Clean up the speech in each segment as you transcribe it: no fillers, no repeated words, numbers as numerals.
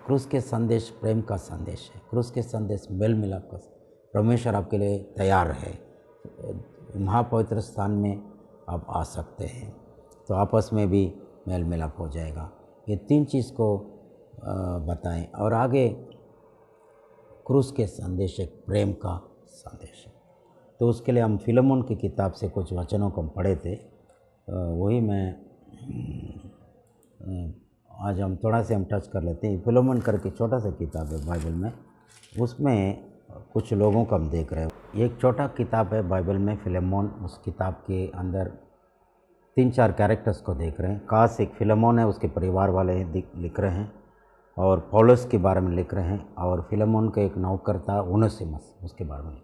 क्रूस के संदेश प्रेम का संदेश है। क्रूस के संदेश मेल मिलाप का। परमेश्वर आपके लिए तैयार है। महापवित्र स्थान में आप आ सकते हैं, तो आपस में भी मेल मिलाप हो जाएगा। ये 3 चीज़ को बताएं। और आगे क्रूस के संदेश एक प्रेम का संदेश है। तो उसके लिए हम फिलेमोन की किताब से कुछ वचनों को हम पढ़े थे, वही मैं आज हम थोड़ा से हम टच कर लेते हैं। फिलेमोन करके छोटा सा किताब है बाइबल में, उसमें कुछ लोगों को हम देख रहे हैं। एक छोटा किताब है बाइबल में फिलेमोन, उस किताब के अंदर 3-4 कैरेक्टर्स को देख रहे हैं। खास एक फिलेमोन है, उसके परिवार वाले लिख रहे हैं, और पौलुस के बारे में लिख रहे हैं, और फिलेमोन का एक नौकर था ओनेसिमस, उसके बारे में।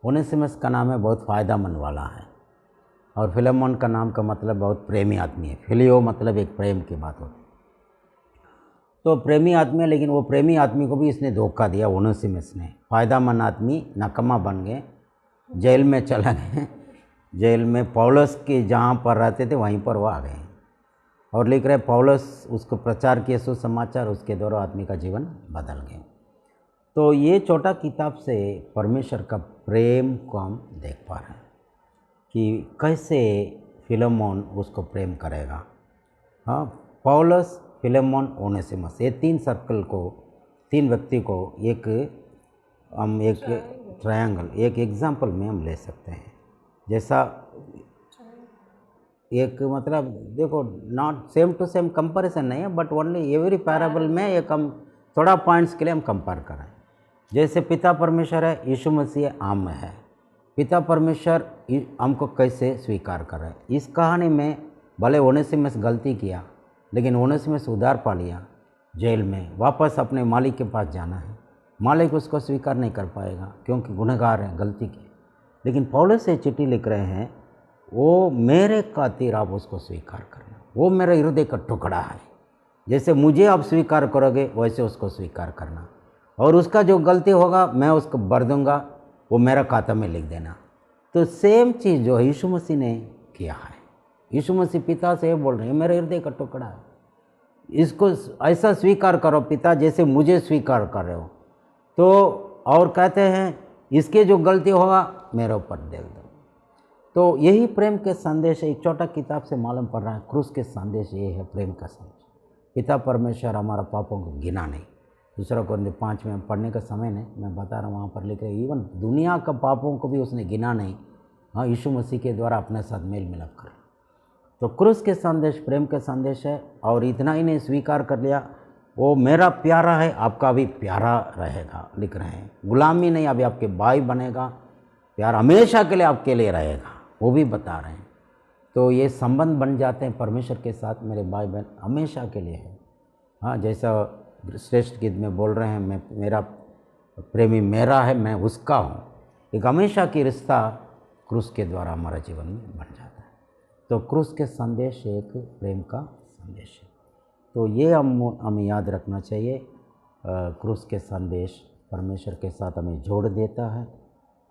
ओनेसिमस का नाम है बहुत फ़ायदामंद वाला है, और फिलेमोन का नाम का मतलब बहुत प्रेमी आदमी है। फिलियो मतलब एक प्रेम की बात होती है, तो प्रेमी आदमी है। लेकिन वो प्रेमी आदमी को भी इसने धोखा दिया। ओनेसिमस ने फ़ायदामंद आदमी नकमा बन गए, जेल में चला गए। जेल में पौलुस के जहाँ पर रहते थे वहीं पर वो आ गए, और लिख रहे पौलुस उसको प्रचार किए सुसमाचार, उसके द्वारा आदमी का जीवन बदल गया। तो ये छोटा किताब से परमेश्वर का प्रेम को हम देख पा रहे हैं कि कैसे फिलेमोन उसको प्रेम करेगा। हाँ, पौलुस, फिलेमोन, ओनेसिमस, ये 3 सर्कल को, 3 व्यक्ति को एक ट्रायंगल, एक एग्जाम्पल में हम ले सकते हैं। जैसा एक मतलब देखो, not same to same comparison नहीं है, बट ओनली एवरी पैराबल में एक हम थोड़ा पॉइंट्स के लिए हम कंपेयर करें। जैसे पिता परमेश्वर है, यीशु मसीह आम है। पिता परमेश्वर हमको कैसे स्वीकार कर रहे हैं। इस कहानी में भले ओनेसिमस गलती किया, लेकिन ओनेसिमस उधार पा लिया, जेल में वापस अपने मालिक के पास जाना है। मालिक उसको स्वीकार नहीं कर पाएगा क्योंकि गुनहगार है, गलती की। लेकिन पौलुस से चिट्ठी लिख रहे हैं, वो मेरे खातिर आप उसको स्वीकार करना, वो मेरा हृदय का टुकड़ा है। जैसे मुझे आप स्वीकार करोगे वैसे उसको स्वीकार करना, और उसका जो गलती होगा मैं उसको भर दूंगा, वो मेरा खाता में लिख देना। तो सेम चीज़ जो यीशु मसीह ने किया है। यीशु मसीह पिता से बोल रहे हैं, मेरे हृदय का टुकड़ा है, इसको ऐसा स्वीकार करो पिता जैसे मुझे स्वीकार कर रहे हो। तो और कहते हैं इसके जो गलती होगा मेरे ऊपर दे दो। तो यही प्रेम के संदेश है। एक छोटा किताब से मालूम पड़ रहा है, क्रूस के संदेश ये है प्रेम का संदेश। पिता परमेश्वर हमारा पापों को गिना नहीं। 2 कोरिन्थियों 5 में पढ़ने का समय नहीं, मैं बता रहा हूँ, वहाँ पर लिख रहे इवन दुनिया का पापों को भी उसने गिना नहीं। हाँ, यीशु मसीह के द्वारा अपने साथ मेल मिलाप कर। तो क्रूस के संदेश प्रेम का संदेश है। और इतना ही नहीं, स्वीकार कर लिया, वो मेरा प्यारा है, आपका भी प्यारा रहेगा, लिख रहे हैं। गुलामी नहीं, अभी आपके भाई बनेगा, प्यार हमेशा के लिए आपके लिए रहेगा, वो भी बता रहे हैं। तो ये संबंध बन जाते हैं परमेश्वर के साथ, मेरे भाई बहन हमेशा के लिए है। हाँ, जैसा श्रेष्ठ गीत में बोल रहे हैं, मैं मेरा प्रेमी मेरा है, मैं उसका हूँ। एक हमेशा की रिश्ता क्रूस के द्वारा हमारा जीवन में बन जाता है। तो क्रूस के संदेश एक प्रेम का संदेश है। तो ये हमें याद रखना चाहिए। क्रूस के संदेश परमेश्वर के साथ हमें जोड़ देता है।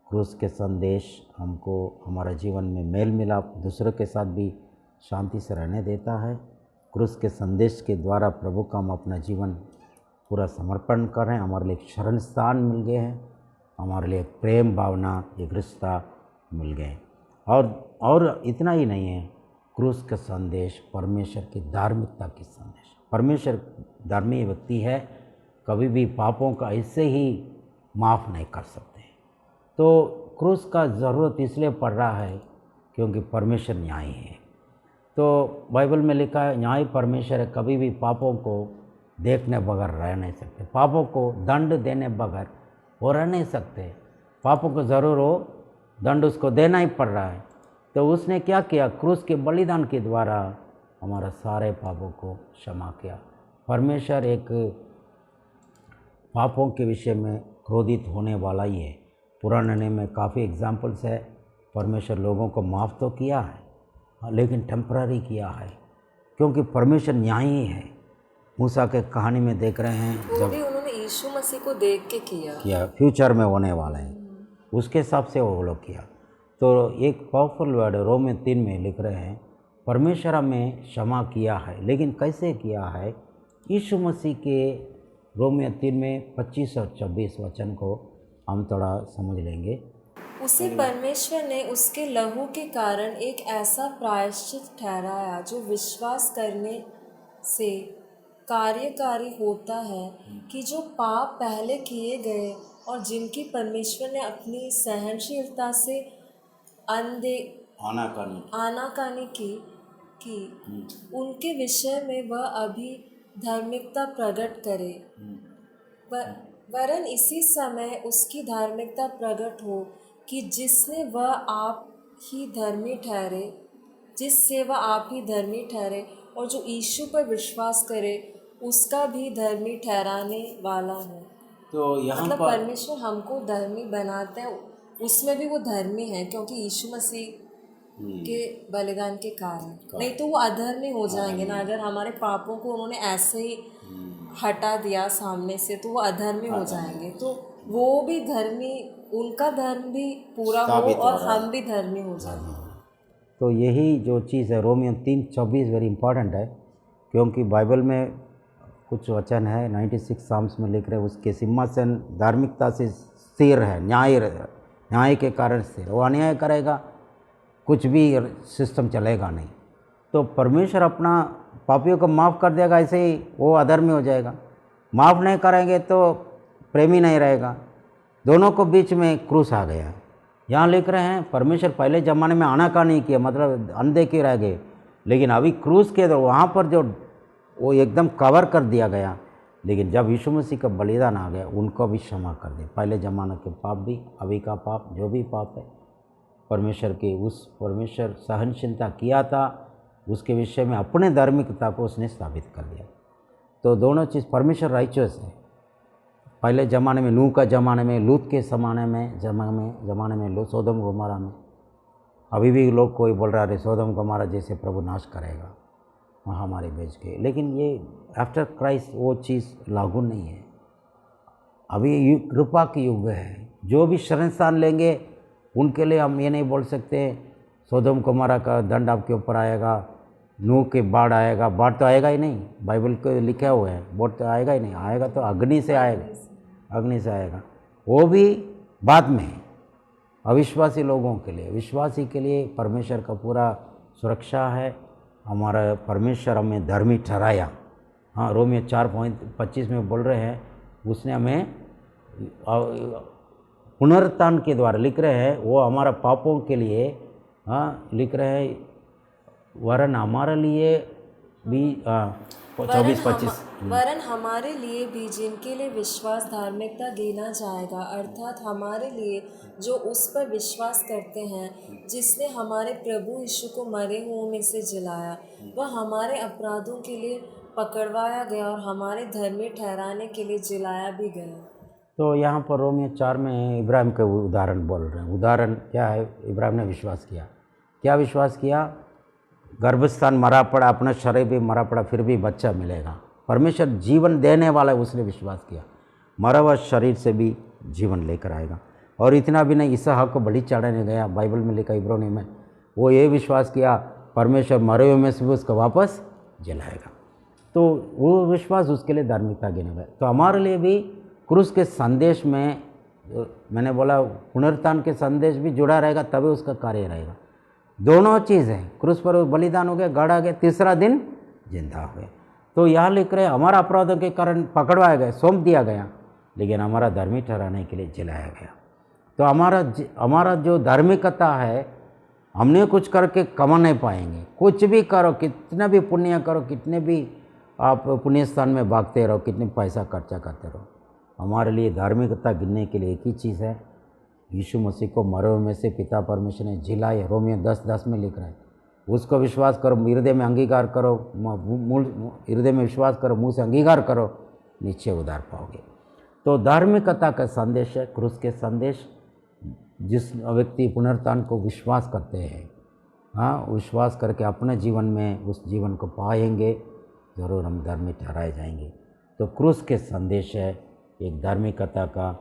क्रूस के संदेश हमको हमारा जीवन में मेल मिलाप, दूसरों के साथ भी शांति से रहने देता है। क्रूस के संदेश के द्वारा प्रभु का हम अपना जीवन पूरा समर्पण कर रहे हैं। हमारे लिए एक शरण स्थान मिल गए हैं, हमारे लिए एक प्रेम भावना, एक रिश्ता मिल गए। और इतना ही नहीं है, क्रूस का संदेश परमेश्वर की धार्मिकता की संदेश। परमेश्वर धर्मी व्यक्ति है, कभी भी पापों का ऐसे ही माफ़ नहीं कर सकते। तो क्रूस का ज़रूरत इसलिए पड़ रहा है क्योंकि परमेश्वर न्यायी है। तो बाइबल में लिखा है न्यायी परमेश्वर है, कभी भी पापों को देखने बगैर रह नहीं सकते, पापों को दंड देने बगैर वो रह नहीं सकते। पापों को ज़रूर हो दंड उसको देना ही पड़ रहा है। तो उसने क्या किया, क्रूस के बलिदान के द्वारा हमारा सारे पापों को क्षमा किया। परमेश्वर एक पापों के विषय में क्रोधित होने वाला ही है। पुराने नियम में काफ़ी एग्जाम्पल्स है, परमेश्वर लोगों को माफ़ तो किया है लेकिन टेम्पररी किया है, क्योंकि परमेश्वर न्यायी है। मूसा के कहानी में देख रहे हैं, वो भी उन्होंने यीशु मसीह को देख के किया, फ्यूचर में होने वाला है उसके हिसाब से वो लोग किया। तो एक पावरफुल वर्ड रोमे 3 में लिख रहे हैं, परमेश्वर हमें क्षमा किया है, लेकिन कैसे किया है, यीशु मसीह के रोमियो 3 में 25 और 26 वचन को हम थोड़ा समझ लेंगे। उसे परमेश्वर ने उसके लहू के कारण एक ऐसा प्रायश्चित ठहराया जो विश्वास करने से कार्यकारी होता है कि जो पाप पहले किए गए और जिनकी परमेश्वर ने अपनी सहनशीलता से आनाकानी की उनके विषय में वह अभी धार्मिकता प्रकट करे, वरन इसी समय उसकी धार्मिकता प्रकट हो कि जिससे वह आप ही धर्मी ठहरे और जो यीशु पर विश्वास करे उसका भी धर्मी ठहराने वाला है। तो यहाँ मतलब पर परमेश्वर हमको धर्मी बनाते हैं, उसमें भी वो धर्मी है क्योंकि यीशु मसीह के बलिदान के कारण। नहीं तो वो अधर्मी हो जाएंगे ना, अगर हमारे पापों को उन्होंने ऐसे ही हटा दिया सामने से तो वो अधर्मी हो जाएंगे। तो वो भी धर्मी, उनका धर्म भी पूरा हो और हम भी धर्मी हो जाएंगे। तो यही जो चीज़ है रोमियो 3:24 वेरी इंपॉर्टेंट है, क्योंकि बाइबल में कुछ वचन है 96 साम्स में लिख रहे हैं उसके सिंहासन धार्मिकता से स्थिर है, न्याय के कारण स्थिर। वो अन्याय करेगा कुछ भी सिस्टम चलेगा नहीं। तो परमेश्वर अपना पापियों को माफ़ कर देगा, ऐसे ही वो अधर्मी हो जाएगा। माफ़ नहीं करेंगे तो प्रेमी नहीं रहेगा। दोनों को बीच में क्रूस आ गया। यहाँ लिख रहे हैं परमेश्वर पहले ज़माने में आनाकानी किया, मतलब अनदेखे रह गए, लेकिन अभी क्रूस के तो वहाँ पर जो वो एकदम कवर कर दिया गया। लेकिन जब यीशु मसीह का बलिदान आ गया उनको भी क्षमा कर दिया। पहले ज़माने के पाप भी, अभी का पाप, जो भी पाप है परमेश्वर सहनशीलता किया था उसके विषय में अपने धार्मिकता को उसने स्थापित कर दिया। तो दोनों चीज़ परमेश्वर राइचुअस है। पहले ज़माने में नूह का ज़माने में, लूत के ज़माने में सोदम गमोरा में, अभी भी लोग कोई बोल रहा है सोदम गमोरा जैसे प्रभु नाश करेगा महामारी भेज के, लेकिन ये आफ्टर क्राइस्ट वो चीज़ लागू नहीं है। अभी कृपा की युग है। जो भी शरण स्थान लेंगे उनके लिए हम ये नहीं बोल सकते सोदम गमोरा का दंड आपके ऊपर आएगा, नूह के बाढ़ आएगा। बाढ़ तो आएगा ही नहीं, बाइबल को लिखा हुआ है, बाढ़ तो आएगा ही नहीं। आएगा तो अग्नि से आएगा, वो भी बाद में। अविश्वासी लोगों के लिए, विश्वासी के लिए परमेश्वर का पूरा सुरक्षा है। हमारा परमेश्वर हमें धर्मी ठहराया। हाँ, रोमियो 4:25 में बोल रहे हैं उसने हमें पुनरुत्थान के द्वारा लिख रहे हैं वो हमारा पापों के लिए लिख रहे हैं, वरन हमारे लिए भी 24-25 वरन हमारे लिए भी जिनके लिए विश्वास धार्मिकता गिना जाएगा, अर्थात हमारे लिए जो उस पर विश्वास करते हैं जिसने हमारे प्रभु यीशु को मरे हुओं में से जिलाया। वह हमारे अपराधों के लिए पकड़वाया गया और हमारे धर्मी ठहराने के लिए जिलाया भी गया। तो यहाँ पर रोमियो 4 में इब्राहिम के उदाहरण बोल रहे हैं। उदाहरण क्या है? इब्राहिम ने विश्वास किया। क्या विश्वास किया? गर्भस्थान मरा पड़ा, अपना शरीर भी मरा पड़ा, फिर भी बच्चा मिलेगा। परमेश्वर जीवन देने वाला है, उसने विश्वास किया। मरा हुआ शरीर से भी जीवन लेकर आएगा। और इतना भी नहीं, इसहाक को बलि चढ़ाने गया, बाइबल में लिखा इब्रानी में, वो ये विश्वास किया परमेश्वर मरे हुए में से भी उसको वापस जलाएगा। तो वो विश्वास उसके लिए धार्मिकता गिना गया। तो हमारे लिए भी क्रूस के संदेश में, मैंने बोला पुनरुत्थान के संदेश भी जुड़ा रहेगा, तभी उसका कार्य रहेगा। दोनों चीज़ है, क्रूस पर बलिदान हो गया, गाड़ा गया, तीसरा दिन जिंदा हुए। तो यहाँ लिख रहे हमारा अपराधों के कारण पकड़वाया गया, सौंप दिया गया, लेकिन हमारा धर्मी ठहराने के लिए जलाया गया। तो हमारा जो धार्मिकता है, हमने कुछ करके कमा नहीं पाएंगे। कुछ भी करो, कितना भी पुण्य करो, कितने भी आप पुण्य स्थान में भागते रहो, कितने पैसा खर्चा करते रहो, हमारे लिए धार्मिकता गिनने के लिए एक ही चीज़ है, यीशु मसीह को मरे हुए में से पिता परमेश्वर ने जिलाया। रोमियो 10:10 में लिख रहा है, उसको विश्वास करो, हृदय में अंगीकार करो, हृदय में विश्वास करो, मुंह से अंगीकार करो, निश्चय उद्धार पाओगे। तो धार्मिकता का संदेश है क्रूस के संदेश। जिस व्यक्ति पुनरुत्थान को विश्वास करते हैं, हाँ, विश्वास करके अपने जीवन में उस जीवन को पाएंगे, ज़रूर हम धर्मी ठहराए जाएंगे। तो क्रूस के संदेश है, एक धार्मिकता का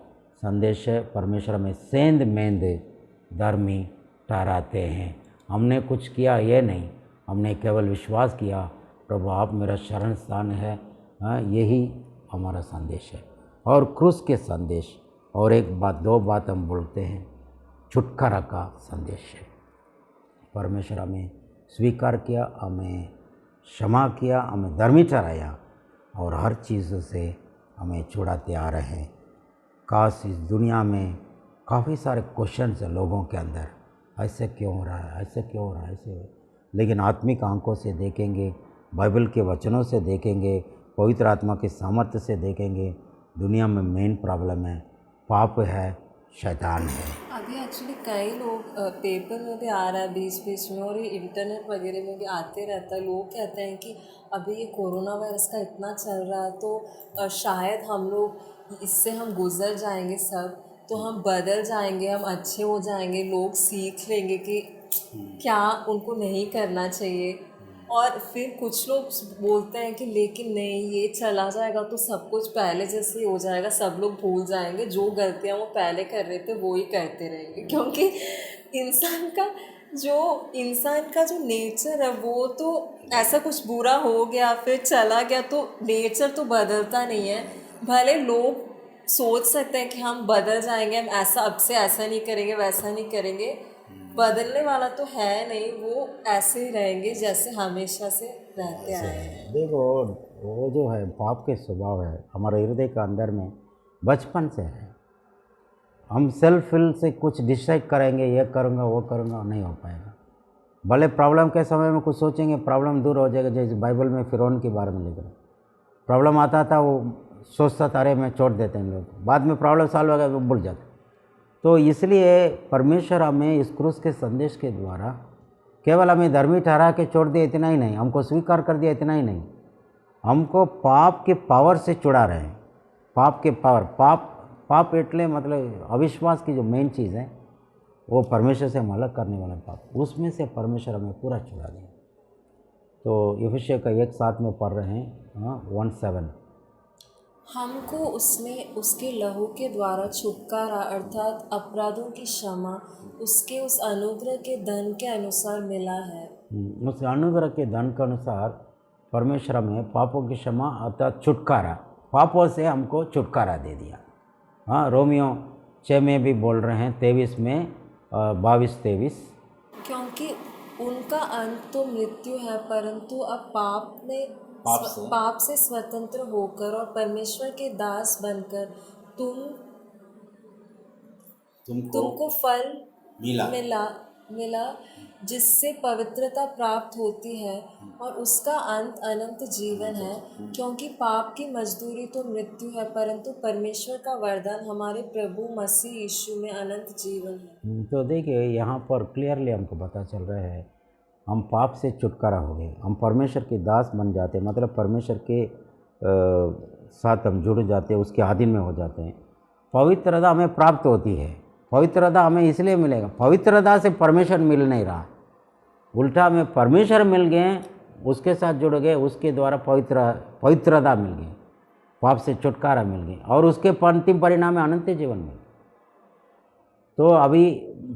संदेश है। परमेश्वर में सेंध मेंध धर्मी ठहराते हैं। हमने कुछ किया ये नहीं, हमने केवल विश्वास किया, प्रभु आप मेरा शरण स्थान है। हाँ, यही हमारा संदेश है। और क्रूस के संदेश और एक बात, दो बात हम बोलते हैं, छुटकारा का संदेश है। परमेश्वर हमें स्वीकार किया, हमें क्षमा किया, हमें धर्मी ठहराया और हर चीज़ से हमें छुड़ाते आ रहे हैं। काश इस दुनिया में काफ़ी सारे क्वेश्चंस हैं लोगों के अंदर, ऐसे क्यों हो रहा है, ऐसे क्यों हो रहा है, ऐसे। लेकिन आत्मिक आंखों से देखेंगे, बाइबल के वचनों से देखेंगे, पवित्र आत्मा के सामर्थ्य से देखेंगे, दुनिया में मेन प्रॉब्लम है पाप है, शैतान है। अभी एक्चुअली कई लोग पेपर में भी आ रहा है बीच बीच में, और ये इंटरनेट वगैरह में भी आते रहता है। लोग कहते हैं कि अभी ये कोरोना वायरस का इतना चल रहा है तो शायद हम लोग इससे हम गुजर जाएंगे सब, तो हम बदल जाएंगे, हम अच्छे हो जाएंगे, लोग सीख लेंगे कि क्या उनको नहीं करना चाहिए। और फिर कुछ लोग बोलते हैं कि लेकिन नहीं, ये चला जाएगा तो सब कुछ पहले जैसे ही हो जाएगा, सब लोग भूल जाएंगे, जो गलतियाँ वो पहले कर रहे थे वो ही करते रहेंगे। क्योंकि इंसान का जो नेचर है वो तो, ऐसा कुछ बुरा हो गया फिर चला गया तो नेचर तो बदलता नहीं है। भले लोग सोच सकते हैं कि हम बदल जाएंगे, हम ऐसा अब से ऐसा नहीं करेंगे, वैसा नहीं करेंगे, बदलने वाला तो है नहीं, वो ऐसे ही रहेंगे जैसे हमेशा से रहते आए हैं। देखो, वो जो है पाप के स्वभाव है हमारे हृदय के अंदर में बचपन से है। हम सेल्फ विल से कुछ डिसाइड करेंगे, ये करूँगा वो करूँगा, नहीं हो पाएगा। भले प्रॉब्लम के समय में कुछ सोचेंगे, प्रॉब्लम दूर हो जाएगा। जैसे बाइबल में फिरौन के बारे में लिख रहे, प्रॉब्लम आता था वो सोचता था अरे मैं छोड़ देते हैं लोग, बाद में प्रॉब्लम सॉल्व हो गया वो भूल जाते। तो इसलिए परमेश्वर हमें इस क्रूस के संदेश के द्वारा केवल हमें धर्मी ठहरा के छोड़ दिया इतना ही नहीं, हमको स्वीकार कर दिया इतना ही नहीं, हमको पाप के पावर से छुड़ा रहे हैं। पाप के पावर, पाप एटले मतलब अविश्वास की जो मेन चीज़ है वो परमेश्वर से हम अलग करने वाला पाप, उसमें से परमेश्वर हमें पूरा छुड़ा दें। तो यहोशू का 1:7 में पढ़ रहे हैं 1:7, हमको उसमें उसके लहू के द्वारा छुटकारा अर्थात अपराधों की क्षमा उसके उस अनुग्रह के धन के अनुसार मिला है। उस अनुग्रह के धन के अनुसार परमेश्वर हमें पापों की क्षमा अर्थात छुटकारा, पापों से हमको छुटकारा दे दिया। हाँ, रोमियो 6 में भी बोल रहे हैं 23 में 22-23, क्योंकि उनका अंत तो मृत्यु है, परंतु अब पाप से स्वतंत्र होकर और परमेश्वर के दास बनकर तुमको फल मिला जिससे पवित्रता प्राप्त होती है और उसका अंत अनंत जीवन है। क्योंकि पाप की मजदूरी तो मृत्यु है, परंतु परमेश्वर का वरदान हमारे प्रभु मसीह यीशु में अनंत जीवन है। तो देखिए यहाँ पर क्लियरली हमको पता चल रहा है हम पाप से छुटकारा हो गए, हम परमेश्वर के दास बन जाते हैं, मतलब परमेश्वर के साथ हम जुड़ जाते हैं, उसके अधीन में हो जाते हैं। पवित्रता हमें प्राप्त होती है, पवित्रता हमें इसलिए मिलेगा, पवित्रता से परमेश्वर मिल नहीं रहा, उल्टा हमें परमेश्वर मिल गए, उसके साथ जुड़ गए, उसके द्वारा पवित्रता मिल गई, पाप से छुटकारा मिल गई और उसके अंतिम परिणाम में अनंत जीवन मिल गया। तो अभी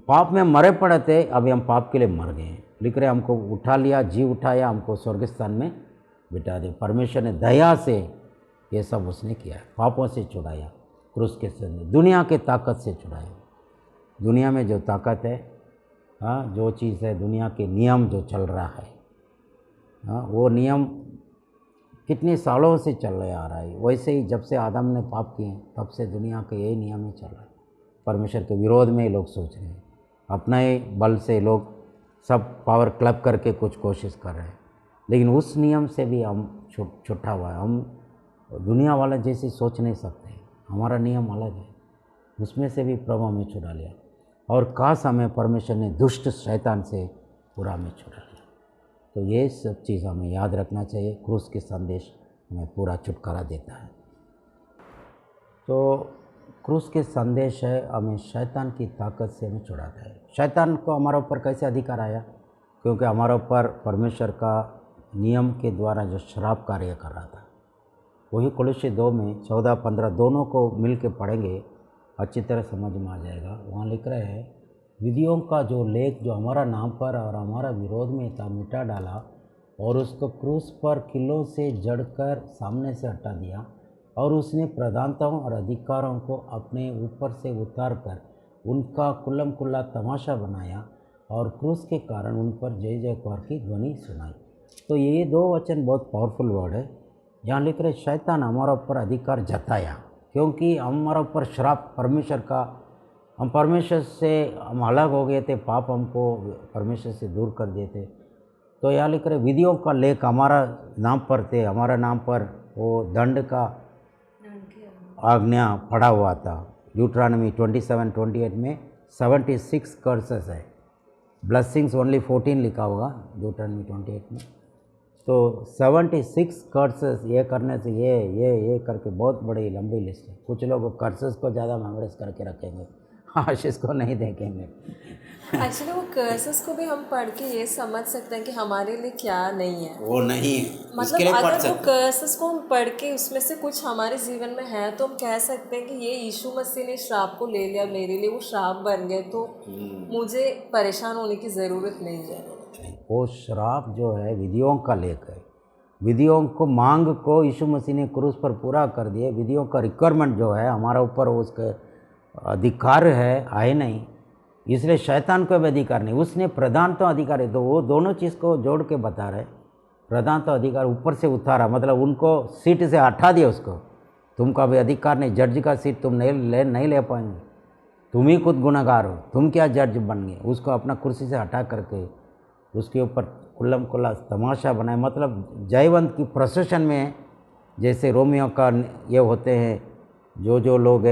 पाप में मरे पड़े थे, अभी हम पाप के लिए मर गए। लिख रहे हमको उठा लिया, जी उठाया, हमको स्वर्गस्थान में बिठा दिया। परमेश्वर ने दया से ये सब उसने किया, पापों से छुड़ाया, क्रूस के संग दुनिया के ताकत से छुड़ाया। दुनिया में जो ताकत है, हाँ, जो चीज़ है, दुनिया के नियम जो चल रहा है, हाँ, वो नियम कितने सालों से चल रहा आ रहा है। वैसे ही जब से आदम ने पाप किए तब से दुनिया के यही नियम ही चल रहा है। परमेश्वर के विरोध में ही लोग सोच रहे हैं, अपना ही बल से लोग सब पावर क्लब करके कुछ कोशिश कर रहे हैं, लेकिन उस नियम से भी हम छुट्टा हुआ है। हम दुनिया वाले जैसे सोच नहीं सकते, हमारा नियम अलग है, उसमें से भी प्रभु हमें छुड़ा लिया। और काश हमें परमेश्वर ने दुष्ट शैतान से पूरा हमें छुड़ा लिया। तो ये सब चीज़ हमें याद रखना चाहिए। क्रूस के संदेश हमें पूरा छुटकारा देता है। तो क्रूस के संदेश है हमें शैतान की ताकत से हमें छुड़ाता है। शैतान को हमारे ऊपर कैसे अधिकार आया? क्योंकि हमारे ऊपर परमेश्वर का नियम के द्वारा जो श्राप कार्य कर रहा था, वही कोलोसी 2 में 14-15 दोनों को मिल के पढ़ेंगे, अच्छी तरह समझ में आ जाएगा। वहाँ लिख रहे हैं, विधियों का जो लेख जो हमारा नाम पर और हमारा विरोध में था मिटा डाला और उसको क्रूस पर किलों से जड़कर सामने से हटा दिया, और उसने प्रधानताओं और अधिकारों को अपने ऊपर से उतार कर उनका कुल्लम कुल्ला तमाशा बनाया और क्रूस के कारण उन पर जय जयकार की ध्वनि सुनाई। तो ये दो वचन बहुत पावरफुल वर्ड है। यहाँ लिख रहे शैतान हमारा ऊपर अधिकार जताया, क्योंकि हमारा ऊपर श्राप परमेश्वर का, हम परमेश्वर से हम अलग हो गए थे, पाप हमको परमेश्वर से दूर कर दिए थे। तो यहाँ लिख रहे विधियों का लेख हमारा नाम पर थे, हमारा नाम पर वो दंड का आज्ञा पड़ा हुआ था। ड्यूट्रॉनमी 27:28 में 76 कर्सेस है, ब्लेसिंग्स ओनली 14 लिखा होगा ड्यूट्रॉनमी 28 में। तो 76 कर्सेस ये करने से ये करके बहुत बड़ी लंबी लिस्ट है। कुछ लोग कर्सेस को ज़्यादा मेमोराइज करके रखेंगे, आशीष को नहीं देखेंगे। एक्चुअली वो कर्सेस को भी हम पढ़ के ये समझ सकते हैं कि हमारे लिए क्या नहीं है, वो नहीं है, मतलब अगर वो कर्सेस को हम पढ़ के उसमें से कुछ हमारे जीवन में है तो हम कह सकते हैं कि ये यीशु मसीह ने श्राप को ले लिया, मेरे लिए वो श्राप बन गए, तो मुझे परेशान होने की ज़रूरत नहीं है। वो श्राप जो है विधियों का लेख है। विधियों को मांग को यीशु मसीह ने क्रूस पर पूरा कर दिए। विधियों का रिक्वायरमेंट जो है हमारा ऊपर उसके अधिकार है आए नहीं, इसलिए शैतान को भी अधिकार नहीं। उसने प्रधान तो अधिकार है, तो वो दोनों चीज़ को जोड़ के बता रहे। प्रधान तो अधिकार ऊपर से उतारा, मतलब उनको सीट से हटा दिया उसको, तुमका भी अधिकार नहीं, जज का सीट तुम नहीं ले पाएंगे, तुम ही खुद गुनहगार हो, तुम क्या जज बन गए। उसको अपना कुर्सी से हटा करके उसके ऊपर कुल्लम कुल्ला तमाशा बनाए, मतलब जयवंत की प्रोसेशन में जैसे रोमियो का ये होते हैं, जो लोग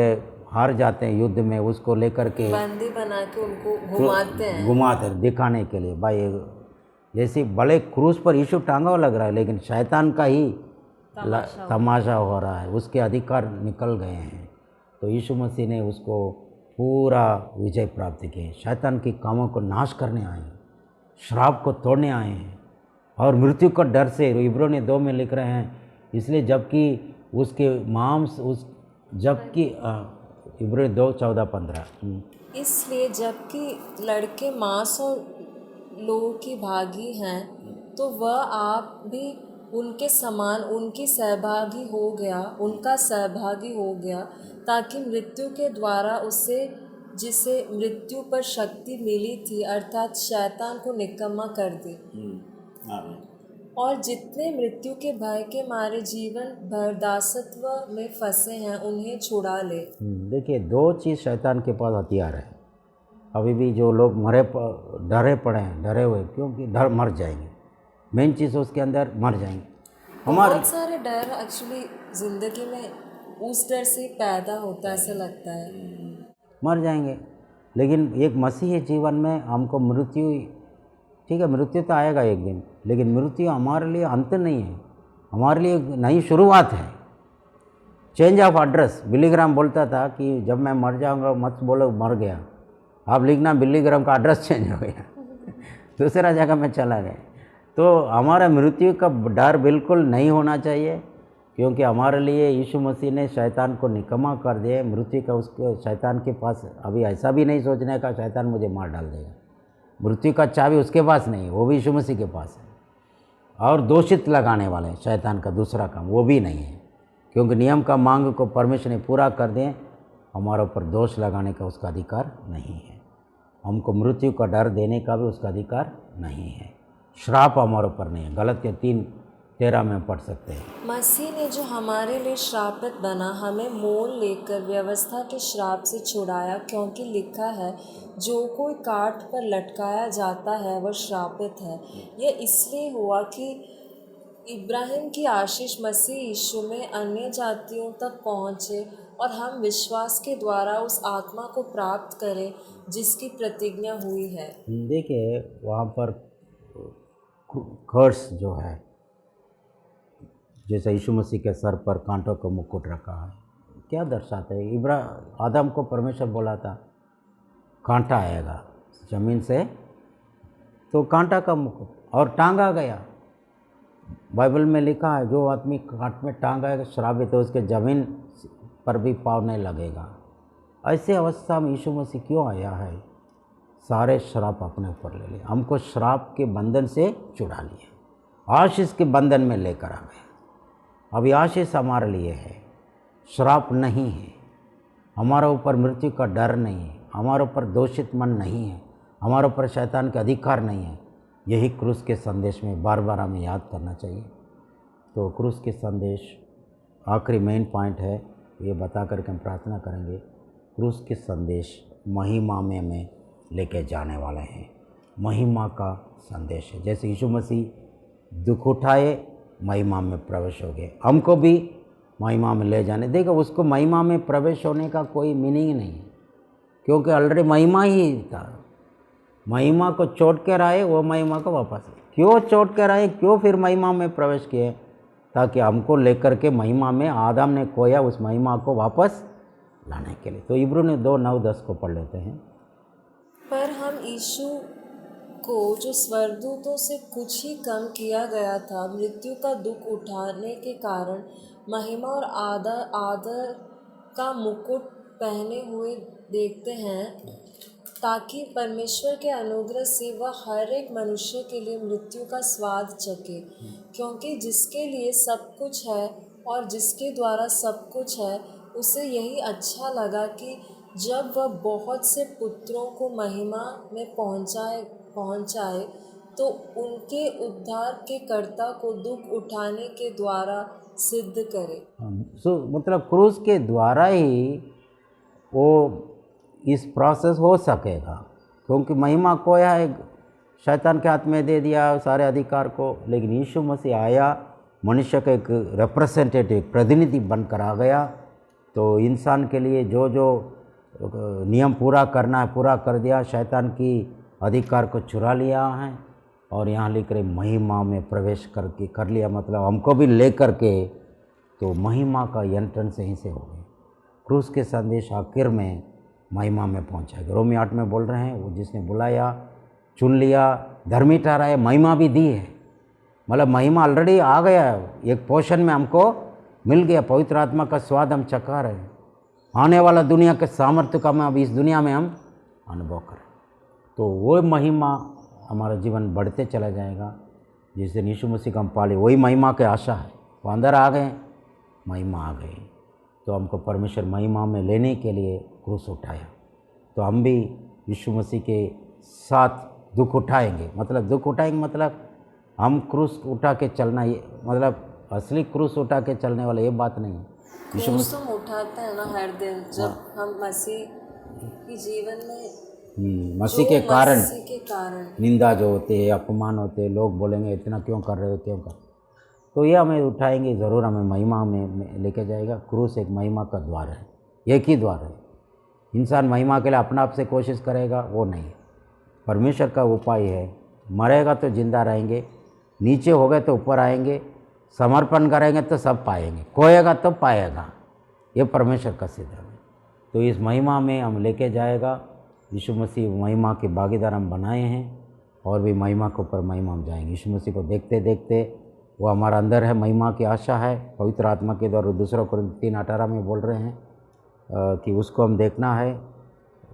हार जाते हैं युद्ध में उसको लेकर के बंदी बना के उनको घुमाते हैं दिखाने के लिए। भाई जैसे बड़े क्रूस पर यीशु टांगा लग रहा है, लेकिन शैतान का ही तमाशा हो रहा है, उसके अधिकार निकल गए हैं। तो यीशु मसीह ने उसको पूरा विजय प्राप्त किए। शैतान के कामों को नाश करने आए हैं, श्राप को तोड़ने आए हैं, और मृत्यु का डर से इब्रानियों 2 में लिख रहे हैं, इसलिए जबकि उसके मांस जबकि इब्रानियों 2:14-15 इसलिए जबकि लड़के मांस और लोगों की भागी हैं, तो वह आप भी उनके समान उनका सहभागी हो गया, ताकि मृत्यु के द्वारा उसे जिसे मृत्यु पर शक्ति मिली थी, अर्थात शैतान को निकम्मा कर दे, और जितने मृत्यु के भय के मारे जीवन भर दासत्व में फंसे हैं उन्हें छुड़ा ले। देखिए 2 चीज़ शैतान के पास हथियार है। अभी भी जो लोग डरे पड़े हैं, डरे हुए, क्योंकि मर जाएंगे, मेन चीज़ उसके अंदर मर जाएंगे। बहुत सारे डर एक्चुअली ज़िंदगी में उस डर से पैदा होता है, ऐसा लगता है मर जाएंगे। लेकिन एक मसीही जीवन में हमको मृत्यु, ठीक है मृत्यु तो आएगा एक दिन, लेकिन मृत्यु हमारे लिए अंत नहीं है, हमारे लिए नई शुरुआत है। चेंज ऑफ एड्रेस, बिली ग्राम बोलता था कि जब मैं मर जाऊंगा मत बोलो मर गया, आप लिखना बिली ग्राम का एड्रेस चेंज हो गया दूसरा जगह में चला गया। तो हमारा मृत्यु का डर बिल्कुल नहीं होना चाहिए, क्योंकि हमारे लिए यीशु मसीह ने शैतान को निकम्मा कर दिया। मृत्यु का उसके शैतान के पास अभी ऐसा भी नहीं सोचने का शैतान मुझे मार डाल देगा, मृत्यु का चाबी उसके पास नहीं, वो भी यीशु मसीह के पास है। और दोषित लगाने वाले शैतान का दूसरा काम वो भी नहीं है, क्योंकि नियम का मांग को परमेश्वर ने पूरा कर दें, हमारे ऊपर दोष लगाने का उसका अधिकार नहीं है। हमको मृत्यु का डर देने का भी उसका अधिकार नहीं है। श्राप हमारे ऊपर नहीं है, गलतियाँ 3:13 में पढ़ सकते हैं। मसीह ने जो हमारे लिए श्रापित बना हमें मोल लेकर व्यवस्था के श्राप से छुड़ाया, क्योंकि लिखा है जो कोई काठ पर लटकाया जाता है वह श्रापित है। यह इसलिए हुआ कि इब्राहिम की आशीष मसीह यीशु में अन्य जातियों तक पहुँचे और हम विश्वास के द्वारा उस आत्मा को प्राप्त करें जिसकी प्रतिज्ञा हुई है। देखिए वहाँ पर कर्स जो है, जैसे यीशु मसीह के सर पर कांटों का मुकुट रखा है, क्या दर्शाता है? आदम को परमेश्वर बोला था कांटा आएगा ज़मीन से, तो कांटा का मुकुट और टांगा गया। बाइबल में लिखा है जो आदमी कांट में टांगा श्रापित है, उसके ज़मीन पर भी पाँव नहीं लगेगा। ऐसे अवस्था में यीशु मसीह क्यों आया है? सारे श्राप अपने ऊपर ले लिए, हमको श्राप के बंधन से छुड़ा लिया, आशीष के बंधन में लेकर आ गए। अभी आशीष हमारे लिए है, श्राप नहीं है, हमारे ऊपर मृत्यु का डर नहीं है, हमारे ऊपर दोषित मन नहीं है, हमारे ऊपर शैतान का अधिकार नहीं है। यही क्रूस के संदेश में बार बार हमें याद करना चाहिए। तो क्रूस के संदेश आखिरी मेन पॉइंट है, ये बता करके हम प्रार्थना करेंगे। क्रूस के संदेश महिमा में हमें लेके जाने वाले हैं। महिमा का संदेश है। जैसे यीशु मसीह दुख उठाए, महिमा में प्रवेश हो गए, हमको भी महिमा में ले जाने। देखो, उसको महिमा में प्रवेश होने का कोई मीनिंग नहीं है, क्योंकि ऑलरेडी महिमा ही था। महिमा को छोड़ कर आए, वो महिमा को वापस क्यों छोड़ कर आए, क्यों फिर महिमा में प्रवेश किए? ताकि हमको लेकर के महिमा में आदम ने खोया उस महिमा को वापस लाने के लिए। तो इब्रू ने 2:9-10 को पढ़ लेते हैं। पर हम यीशु को, जो स्वर्गदूतों से कुछ ही कम किया गया था, मृत्यु का दुख उठाने के कारण महिमा और आदर का मुकुट पहने हुए देखते हैं, ताकि परमेश्वर के अनुग्रह से वह हर एक मनुष्य के लिए मृत्यु का स्वाद चखे। क्योंकि जिसके लिए सब कुछ है और जिसके द्वारा सब कुछ है, उसे यही अच्छा लगा कि जब वह बहुत से पुत्रों को महिमा में पहुंचाए तो उनके उद्धार के कर्ता को दुख उठाने के द्वारा सिद्ध करे। मतलब क्रूस के द्वारा ही वो इस प्रोसेस हो सकेगा, क्योंकि महिमा खोया है, शैतान के हाथ में दे दिया सारे अधिकार को। लेकिन यीशु मसीह आया, मनुष्य का एक रिप्रेजेंटेटिव, प्रतिनिधि बनकर आ गया। तो इंसान के लिए जो जो नियम पूरा करना है पूरा कर दिया, शैतान की अधिकार को चुरा लिया है और यहाँ लेकर महिमा में प्रवेश कर लिया। मतलब हमको भी ले करके तो महिमा का एंट्रेंस यहीं से हो गया। क्रूस के संदेश आखिर में महिमा में पहुँचाएगा। रोमी 8 में बोल रहे हैं, वो जिसने बुलाया, चुन लिया, धर्मी ठहराया, महिमा भी दी है। मतलब महिमा ऑलरेडी आ गया है, एक पोर्शन में हमको मिल गया। पवित्र आत्मा का स्वाद हम चखा रहे हैं, आने वाला दुनिया के सामर्थ्य का हम अब इस दुनिया में हम अनुभव करें। तो वो महिमा हमारा जीवन बढ़ते चला जाएगा। जिस दिन यीशु मसीह का हम पाले, वही महिमा के आशा है। वो अंदर आ गए, महिमा आ गई, तो हमको परमेश्वर महिमा में लेने के लिए क्रूस उठाया। तो हम भी यीशु मसीह के साथ दुख उठाएंगे। मतलब दुख उठाएंगे मतलब हम क्रूस उठा के चलना, ये मतलब असली क्रूस उठा के चलने वाला ये बात नहीं है। क्रूस हम उठाते हैं ना हर दिन, जब हम मसीह के जीवन में मसीह के कारण कारण निंदा जो होते हैं, अपमान होते हैं, लोग बोलेंगे इतना क्यों कर रहे हो, क्यों कर, तो ये हमें उठाएंगे ज़रूर, हमें महिमा में लेके जाएगा। क्रूस एक महिमा का द्वार है, एक ही द्वार है। इंसान महिमा के लिए अपना आप से कोशिश करेगा, वो नहीं है। परमेश्वर का उपाय है, मरेगा तो जिंदा रहेंगे, नीचे हो गए तो ऊपर आएंगे, समर्पण करेंगे तो सब पाएंगे, खोएगा तो पाएगा। ये परमेश्वर का सिद्धांत है। तो इस महिमा में हम लेके जाएगा। यीशु मसीह महिमा के भागीदार हम बनाए हैं और भी महिमा के ऊपर महिमा हम जाएंगे। यीशु मसीह को देखते देखते, वो हमारा अंदर है, महिमा की आशा है पवित्र आत्मा के द्वारा। दूसरा कोरिन्थियों 3:18 में बोल रहे हैं कि उसको हम देखना है,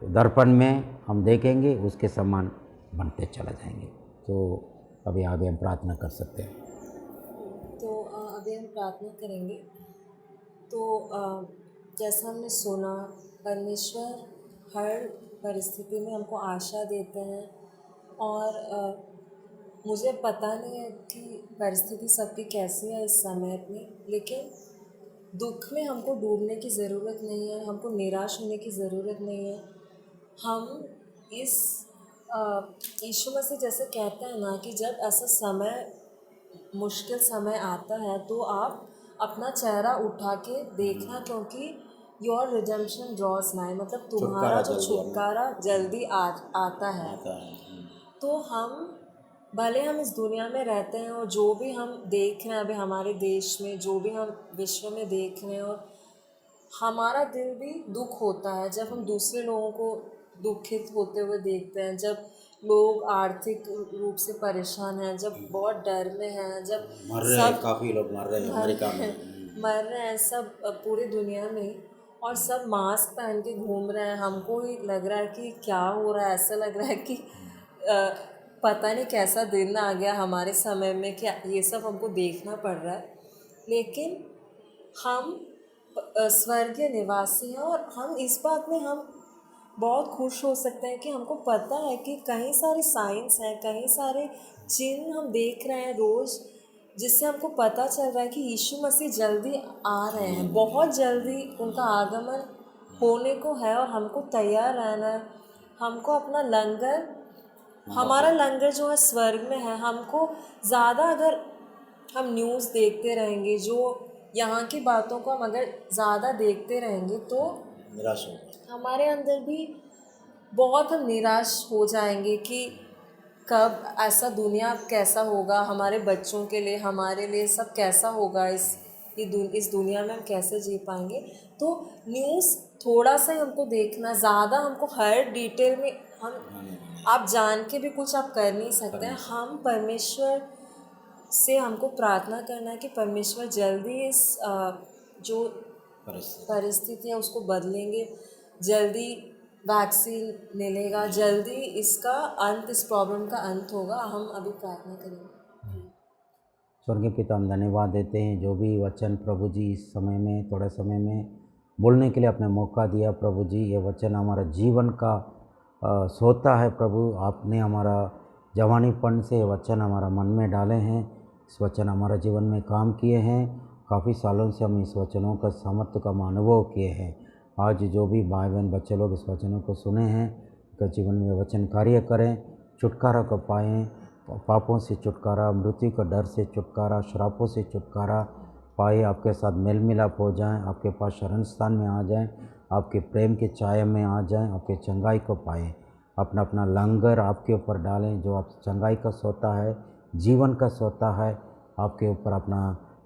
दर्पण में हम देखेंगे, उसके समान बनते चला जाएंगे। तो अभी आगे हम प्रार्थना कर सकते हैं। तो अभी हम प्रार्थना करेंगे। तो जैसा हमने सुना, परमेश्वर हर परिस्थिति में हमको आशा देते हैं और मुझे पता नहीं है कि परिस्थिति सबकी कैसी है इस समय में, लेकिन दुख में हमको डूबने की ज़रूरत नहीं है, हमको निराश होने की ज़रूरत नहीं है। हम इस यीशु मसीह जैसे कहते हैं ना कि जब ऐसा समय, मुश्किल समय आता है तो आप अपना चेहरा उठा के देखना, क्योंकि योर रिडेम्पशन ड्रॉज नाई, मतलब तुम्हारा जो छुटकारा जल्दी आता है। तो हम भले हम इस दुनिया में रहते हैं और जो भी हम देख रहे हैं अभी हमारे देश में, जो भी हम विश्व में देख रहे हैं, और हमारा दिल भी दुख होता है जब हम दूसरे लोगों को दुखित होते हुए देखते हैं, जब लोग आर्थिक रूप से परेशान हैं, जब बहुत डर में हैं, जब मर रहे हैं, काफ़ी लोग मर रहे हैं अमेरिका में, मर रहे हैं सब पूरी दुनिया में, और सब मास्क पहन के घूम रहे हैं। हमको ही लग रहा है कि क्या हो रहा है, ऐसा लग रहा है कि पता नहीं कैसा दिन आ गया हमारे समय में कि ये सब हमको देखना पड़ रहा है। लेकिन हम स्वर्गीय निवासी हैं। और हम इस बात में हम बहुत खुश हो सकते हैं कि हमको पता है कि कई सारे साइंस हैं, कई सारे चिन्ह हम देख रहे हैं रोज़, जिससे हमको पता चल रहा है कि यीशु मसीह जल्दी आ रहे हैं, बहुत जल्दी उनका आगमन होने को है। और हमको तैयार रहना है। हमको अपना लंगर, हमारा लंगर जो है स्वर्ग में है। हमको ज़्यादा अगर हम न्यूज़ देखते रहेंगे, जो यहाँ की बातों को हम अगर ज़्यादा देखते रहेंगे, तो निराश होगा। हमारे अंदर भी बहुत हम निराश हो जाएंगे कि कब ऐसा दुनिया कैसा होगा हमारे बच्चों के लिए, हमारे लिए सब कैसा होगा, इस दुनिया में हम कैसे जी पाएंगे। तो न्यूज़ थोड़ा सा ही हमको देखना, ज़्यादा हमको हर डिटेल में हम आप जान के भी कुछ आप कर नहीं सकते हैं। हम परमेश्वर से हमको प्रार्थना करना है कि परमेश्वर जल्दी इस जो परिस्थिति है उसको बदलेंगे, जल्दी वैक्सीन मिलेगा, जल्दी इसका अंत, इस प्रॉब्लम का अंत होगा। हम अभी प्रार्थना करेंगे। स्वर्गीय पिता, हम धन्यवाद देते हैं जो भी वचन प्रभु जी इस समय में, थोड़े समय में बोलने के लिए आपने मौका दिया प्रभु जी। ये वचन हमारा जीवन का सोता है प्रभु। आपने हमारा जवानीपन से ये वचन हमारा मन में डाले हैं, इस वचन हमारा जीवन में काम किए हैं। काफ़ी सालों से हम इस वचनों का सामर्थ्य का अनुभव किए हैं। आज जो भी भाई बहन बच्चे लोग इस वचनों को सुने हैं, उनके जीवन में वचन कार्य करें, छुटकारा को पाएँ, पापों से छुटकारा, मृत्यु के डर से छुटकारा, श्रापों से छुटकारा पाए, आपके साथ मेल मिलाप हो जाएं, आपके पास शरण स्थान में आ जाएं, आपके प्रेम के छाया में आ जाएं, आपके चंगाई को पाएं। अपना अपना लंगर आपके ऊपर डालें, जो आप चंगाई का सोता है, जीवन का सोता है, आपके ऊपर अपना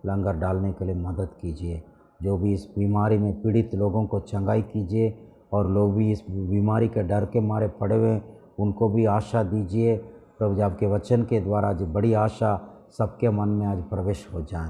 लंगर डालने के लिए मदद कीजिए। जो भी इस बीमारी में पीड़ित लोगों को चंगाई कीजिए, और लोग भी इस बीमारी के डर के मारे पड़े हुए उनको भी आशा दीजिए प्रभु जी। आपके वचन के द्वारा आज बड़ी आशा सबके मन में आज प्रवेश हो जाए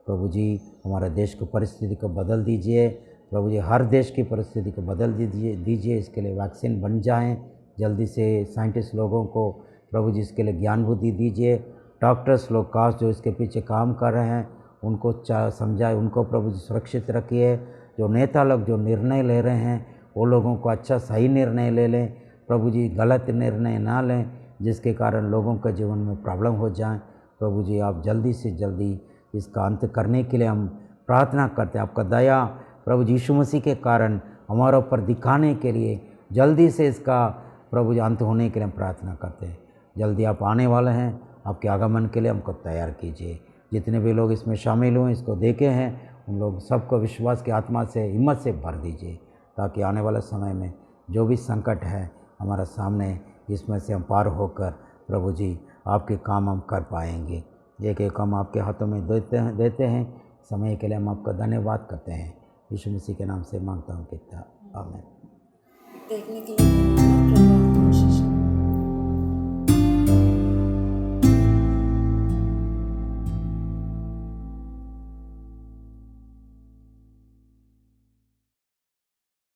प्रभु जी। हमारे देश की परिस्थिति को बदल दीजिए प्रभु जी, हर देश की परिस्थिति को बदल दीजिए। इसके लिए वैक्सीन बन जाएं जल्दी से। साइंटिस्ट लोगों को प्रभु जी इसके लिए ज्ञान बुद्धि दीजिए। डॉक्टर्स लोग काश जो इसके पीछे काम कर रहे हैं उनको समझाए, उनको प्रभु जी सुरक्षित रखिए। जो नेता लोग जो निर्णय ले रहे हैं वो लोगों को अच्छा सही निर्णय ले लें प्रभु जी, गलत निर्णय ना लें जिसके कारण लोगों के जीवन में प्रॉब्लम हो जाए प्रभु जी। आप जल्दी से जल्दी इसका अंत करने के लिए हम प्रार्थना करते हैं। आपका दया प्रभु जी यीशु मसीह के कारण हमारे ऊपर दिखाने के लिए जल्दी से इसका प्रभु जी अंत होने के लिए हम प्रार्थना करते हैं। जल्दी आप आने वाले हैं, आपके आगमन के लिए हमको तैयार कीजिए। जितने भी लोग इसमें शामिल हुए, इसको देखे हैं, उन लोग सबको विश्वास की आत्मा से, हिम्मत से भर दीजिए, ताकि आने वाले समय में जो भी संकट है हमारा सामने, इसमें से हम पार होकर प्रभु जी आपके काम हम कर पाएंगे। एक एक काम आपके हाथों में देते हैं। समय के लिए हम आपका धन्यवाद करते हैं। यीशु मसीह के नाम से मांगता हूँ पिता, आमीन। देखने के लिए